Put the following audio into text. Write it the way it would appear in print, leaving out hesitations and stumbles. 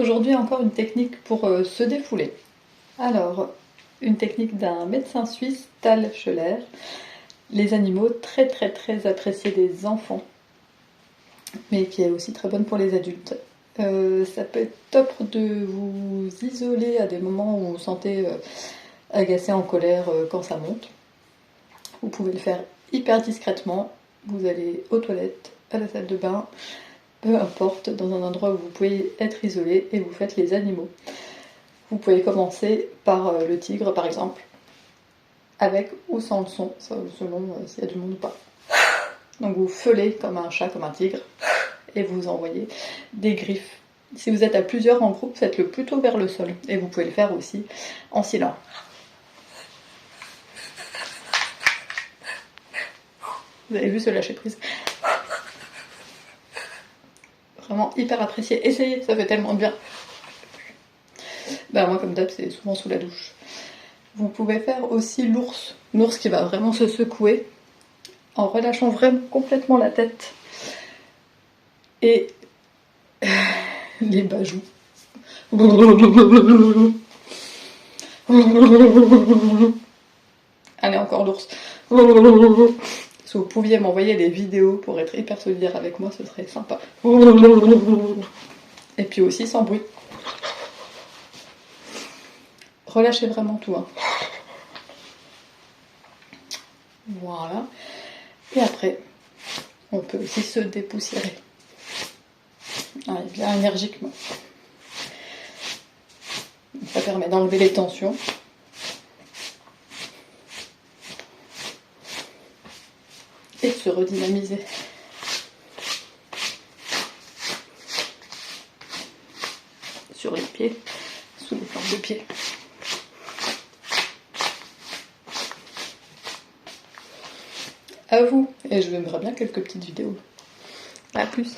Aujourd'hui encore une technique pour se défouler. Alors, une technique d'un médecin suisse, Tal Schoeller. Les animaux très appréciés des enfants, mais qui est aussi très bonne pour les adultes. Ça peut être top de vous isoler à des moments où vous vous sentez agacé, en colère quand ça monte. Vous pouvez le faire hyper discrètement. Vous allez aux toilettes, à la salle de bain, peu importe, dans un endroit où vous pouvez être isolé, et vous faites les animaux. Vous pouvez commencer par le tigre par exemple, avec ou sans le son, selon s'il y a du monde ou pas. Donc vous feulez comme un chat, comme un tigre, et vous envoyez des griffes. Si vous êtes à plusieurs en groupe, faites-le plutôt vers le sol, et vous pouvez le faire aussi en silence. Vous avez vu ce lâcher prise? Vraiment hyper apprécié. Essayez, ça fait tellement de bien. Bah moi comme d'hab, c'est souvent sous la douche. Vous pouvez faire aussi l'ours. L'ours qui va vraiment se secouer en relâchant vraiment complètement la tête. Et les bajoux. Allez, encore l'ours. Si vous pouviez m'envoyer des vidéos pour être hyper solidaire avec moi, ce serait sympa. Et puis aussi sans bruit. Relâchez vraiment tout. Hein. Voilà. Et après, on peut aussi se dépoussiérer. Allez, bien énergiquement. Ça permet d'enlever les tensions. Et de se redynamiser. Sur les pieds, sous les formes de pieds. À vous, et je verrai bien quelques petites vidéos. À plus.